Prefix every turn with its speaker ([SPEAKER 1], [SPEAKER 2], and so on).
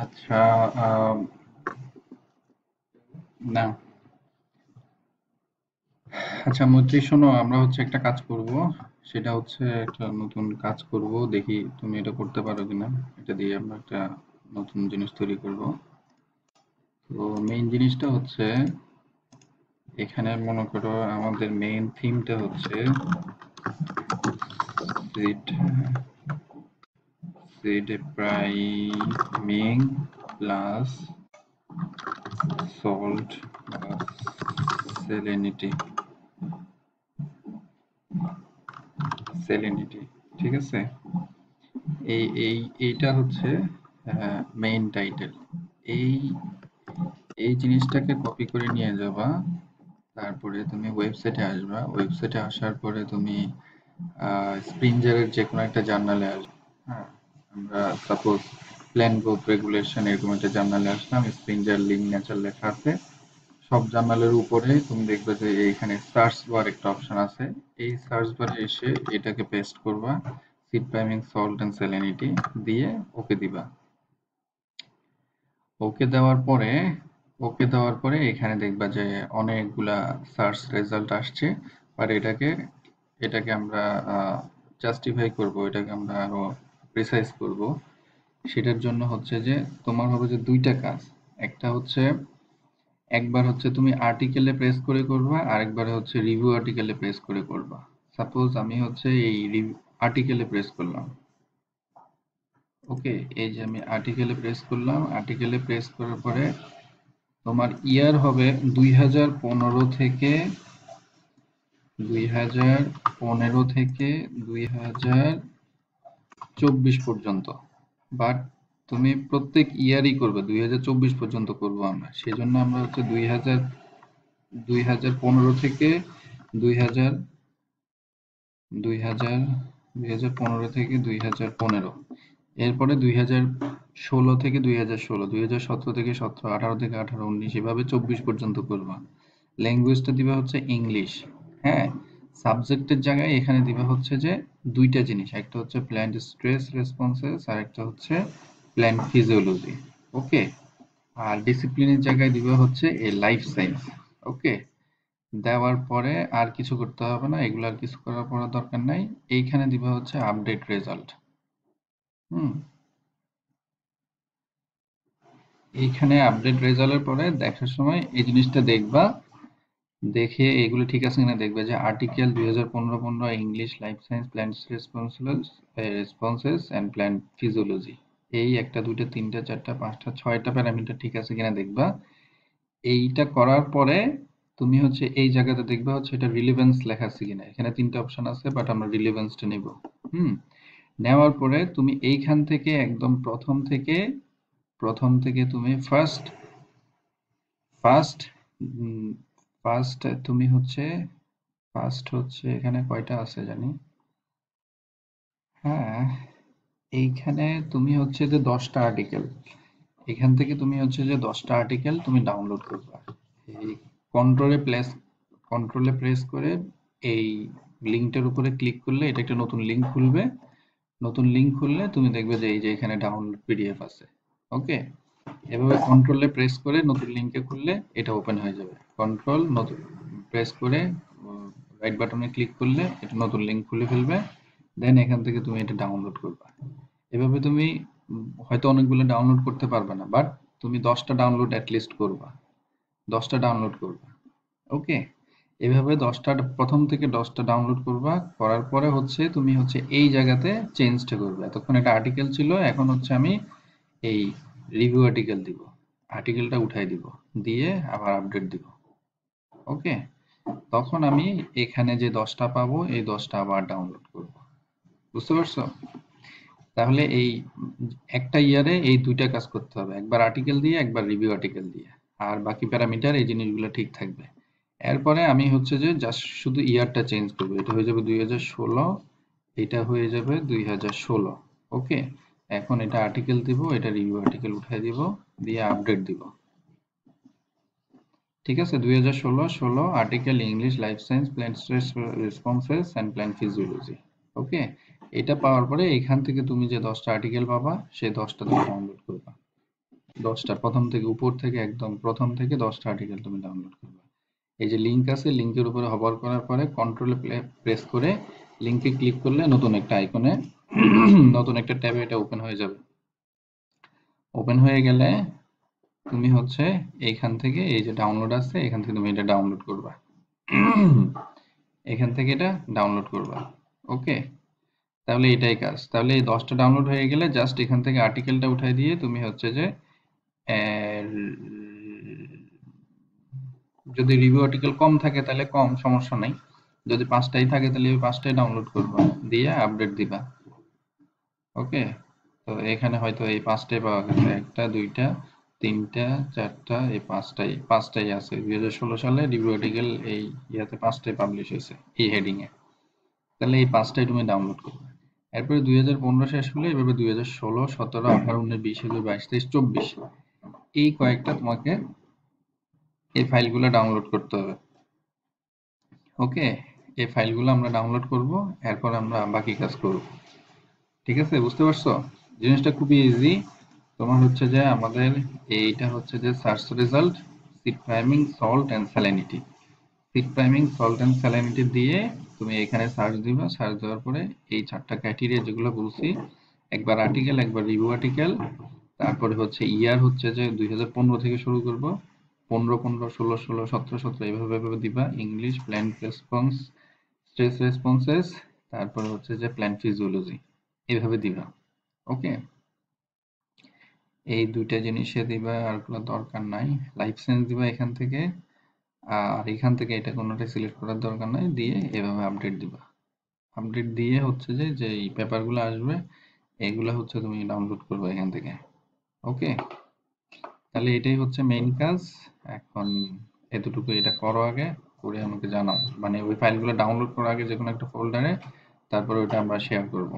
[SPEAKER 1] আচ্ছা, না, আচ্ছা মৈত্রী, শোনো, আমরা হচ্ছে একটা কাজ করব। সেটা হচ্ছে একটা নতুন কাজ করব, দেখি তুমি এটা করতে পারো কিনা। এটা দিয়ে আমরা একটা নতুন জিনিস তৈরি করব। তো মেইন জিনিসটা হচ্ছে, এখানে মনে করো আমাদের মেইন থিমটা হচ্ছে seed seed priming plus salt plus salinity salinity ঠিক আছে। এই এই এইটা হচ্ছে মেইন টাইটেল। এই এই জিনিসটাকে কপি করে নিয়ে যাবা। তারপরে তুমি ওয়েবসাইটে আসবা, ওয়েবসাইটে আসার পরে তুমি স্প্রিঞ্জারের যে কোনো একটা জার্নালে আসবে। হ্যাঁ, আমরা সাপোজ প্ল্যান গ্রোথ রেগুলেশন এরকম একটা জার্নালে আসলাম, স্প্রিঞ্জার লিঙ্ক নেচার লেখা আছে। সব জার্নালের উপরে তুমি দেখবে যে এইখানে সার্চ বার একটা অপশন আছে। এই সার্চ বারে এসে এটাকে পেস্ট করবা, seed priming salt and salinity দিয়ে ওকে দিবা। ওকে দেওয়ার পরে ওকে দেওয়ার পরে এখানে দেখবা যে অনেকগুলা সার্চ রেজাল্ট আসছে। আর এটাকে এটাকে আমরা জাস্টিফাই করব, এটাকে আমরা আরো প্রিসাইজ করব। সেটার জন্য হচ্ছে যে তোমার হবে যে দুইটা কাজ। একটা হচ্ছে, একবার হচ্ছে তুমি আর্টিকেলে প্রেস করে করবা, আরেকবার হচ্ছে রিভিউ আর্টিকেলে প্রেস করে করবা। সাপোজ আমি হচ্ছে এই আর্টিকেলে প্রেস করলাম। ওকে, এই যে আমি আর্টিকেলে প্রেস করলাম, আর্টিকেলে প্রেস করার পরে তোমার ইয়ার হবে 2015 থেকে 2024 পর্যন্ত। বাট তুমি প্রত্যেক ইয়ারই করবে, 2024 পর্যন্ত করব আমরা। সেজন্য আমরা হচ্ছে 2015 থেকে 2000 2000 2015 থেকে 2015, এরপরে 2016 থেকে 2016, 2017 থেকে 17, 18 থেকে 18, 19, এভাবে 24 পর্যন্ত করবা। ল্যাঙ্গুয়েজটা দিবা হচ্ছে ইংলিশ। হ্যাঁ, সাবজেক্টের জায়গায় এখানে দিবা হচ্ছে যে দুইটা জিনিস, একটা হচ্ছে প্ল্যান্ট স্ট্রেস রেসপন্সেস আর একটা হচ্ছে প্ল্যান্ট ফিজিওলজি। ওকে, আর ডিসিপ্লিনের জায়গায় দিবা হচ্ছে এ লাইফ সায়েন্স। ওকে, দেওয়ার পরে আর কিছু করতে হবে না, এগুলো আর কিছু করার দরকার নাই। এইখানে দিবা হচ্ছে আপডেট রেজাল্ট। হুম, এইখানে আপডেট রেজাল্টের পরে দেখার সময় এই জিনিসটা দেখবা, দেখে এগুলো ঠিক আছে কিনা দেখবে যে article 2015 English life science plant responses and plant physiology, এই একটা দুইটা তিনটা চারটা পাঁচটা ছয়টা প্যারামিটার ঠিক আছে কিনা দেখবা। এইটা করার পরে তুমি হচ্ছে এই জায়গাতে দেখবা হচ্ছে এটা রিলেভেন্স লেখা আছে কিনা। এখানে তিনটা অপশন আছে, বাট আমরা রিলেভেন্সটা নিব। হুম, নেওয়ার পরে তুমি এইখান থেকে একদম প্রথম থেকে তুমি ফার্স্ট ফার্স্ট ফার্স্ট তুমি হচ্ছে ফার্স্ট হচ্ছে এখানে কয়টা আছে জানি। হ্যাঁ, এইখানে তুমি হচ্ছে যে 10টা আর্টিকেল, এখান থেকে তুমি হচ্ছে যে 10টা আর্টিকেল তুমি ডাউনলোড করবা। এই কন্ট্রোলে প্লেস কন্ট্রোলে প্রেস করে এই লিঙ্কটার উপরে ক্লিক করলে এটা একটা নতুন লিঙ্ক খুলবে। নতুন লিঙ্ক খুললে তুমি দেখবে যে এই যে এখানে ডাউনলোড পিডিএফ আছে। ওকে, এভাবে কন্ট্রোলে প্রেস করে নতুন লিঙ্কে খুললে এটা ওপেন হয়ে যাবে। কন্ট্রোল নতুন প্রেস করে রাইট বাটনে ক্লিক করলে এটা নতুন লিঙ্ক খুলে ফেলবে। দেন এখান থেকে তুমি এটা ডাউনলোড করবা। এভাবে তুমি হয়তো অনেকগুলো ডাউনলোড করতে পারবে না, বাট তুমি 10টা ডাউনলোড অ্যাটলিস্ট করবা, 10টা ডাউনলোড করবা। ওকে, এভাবে 10টা প্রথম থেকে 10টা ডাউনলোড করবা। করার পরে হচ্ছে তুমি হচ্ছে এই জায়গাতে চেঞ্জটা করবে। এতক্ষণ এটা আর্টিকেল ছিল, এখন হচ্ছে আমি এই রিভিউ আর্টিকেল দিব, আর্টিকেলটা উঠাই দিব, দিয়ে আবার আপডেট দিব। ওকে, তখন আমি এখানে যে 10টা পাবো এই 10টা আবার ডাউনলোড করব। বুঝতে পারছো? তাহলে এই একটা ইয়ারে এই দুইটা কাজ করতে হবে, একবার আর্টিকেল দিয়ে একবার রিভিউ আর্টিকেল দিয়ে। আর বাকি প্যারামিটার এই জিনিসগুলো ঠিক থাকবে। এরপরে আমি হচ্ছে যে জাস্ট শুধু ইয়ারটা চেঞ্জ করবো, এটা হয়ে যাবে 2016, এটা হয়ে যাবে 2016। ওকে, এখন এটা আর্টিকেল দিব, এটা রিভিউ আর্টিকেল উঠাই দিব, দিয়ে আপডেট দিব। ঠিক আছে, 2016 article English life science plant stress responses and plant physiology. Okay, এটা পাওয়ার পরে এখান থেকে তুমি যে 10টা আর্টিকেল পাবা সেই 10টা তুমি ডাউনলোড করবা। 10টা প্রথম থেকে উপর থেকে একদম প্রথম থেকে 10টা আর্টিকেল তুমি ডাউনলোড করবা। এই যে লিংক আছে, লিংকের উপরে হভার করার পরে কন্ট্রোলে প্রেস করে লিংকে ক্লিক করলে নতুন একটা আইকনে নতুন একটা ট্যাবে এটা ওপেন হয়ে যাবে। ওপেন হয়ে গেলে তুমি হচ্ছে এইখান থেকে এই যে ডাউনলোড আছে এখান থেকে তুমি এটা ডাউনলোড করবা। এখান থেকে এটা ডাউনলোড করবা। ওকে, তাহলে এটাই কাজ। তাহলে এই 10টা ডাউনলোড হয়ে গেলে জাস্ট এখান থেকে আর্টিকেলটা উঠাই দিয়ে তুমি হচ্ছে যে যদি রিভিউ আর্টিকেল কম থাকে তাহলে কম, সমস্যা নাই। যদি 5টাই থাকে তাহলে ওই 5টাই ডাউনলোড করবা, দিয়ে আপডেট দিবা। ওকে, তো এখানে হয়তো এই 5টাই পাওয়া গেছে, 1টা 2টা 3টা 4টা, এই 5টাই আছে। 2016 সালে রিভিউ আর্টিকেল এই ইয়াতে 5টাই পাবলিশ হয়েছে এই হেডিং এ। তাহলে এই 5টাই তুমি ডাউনলোড করবে। এরপরে 2015 শেষ হলে এভাবে 2016, 17, 18, 19, 20, 21, 22, 23, 24 এই কয়েকটা তোমাকে এই ফাইলগুলো ডাউনলোড করতে হবে। ওকে, এই ফাইলগুলো আমরা ডাউনলোড করব, এরপর আমরা বাকি কাজ করব। ঠিক আছে, বুঝতে পারছো? জিনিসটা খুবই ইজি। তোমার হচ্ছে যে আমাদের এইটা হচ্ছে যে search result, seed priming, salt and salinity. Seed priming, salt and salinity দিয়ে তুমি এখানে সার্চ দিবা। সার্চ দেওয়ার পরে এই 4টা ক্রাইটেরিয়া যেগুলো বলছি, একবার আর্টিকেল, একবার রিভিউ আর্টিকেল, তারপরে হচ্ছে ইয়ার হচ্ছে যে 2015 থেকে শুরু করব, 15, 15, 16, 16, 17, 17 এইভাবে দিবা। English, plant response, stress responses, তারপরে হচ্ছে যে প্ল্যান্ট ফিজিওলজি, এইভাবে দিবা। ওকে, এই দুইটা জিনিসে দিবা, আর কোনো দরকার নাই। লাইফ সায়েন্স দিবা এখান থেকে, আর এখান থেকে এটা কোনোটাই সিলেক্ট করার দরকার নাই, দিয়ে এভাবে আপডেট দিবা। আপডেট দিয়ে হচ্ছে যে যে এই পেপারগুলো আসবে এগুলো হচ্ছে তুমি ডাউনলোড করবে এখান থেকে। ওকে, তাহলে এটাই হচ্ছে মেইন কাজ। এখন এতটুকু এটা করো আগে, করে আমাকে জানাও। মানে ওই ফাইলগুলো ডাউনলোড করার আগে যে কোনো একটা ফোল্ডারে, তারপরে ওটা আমরা শেয়ার করব।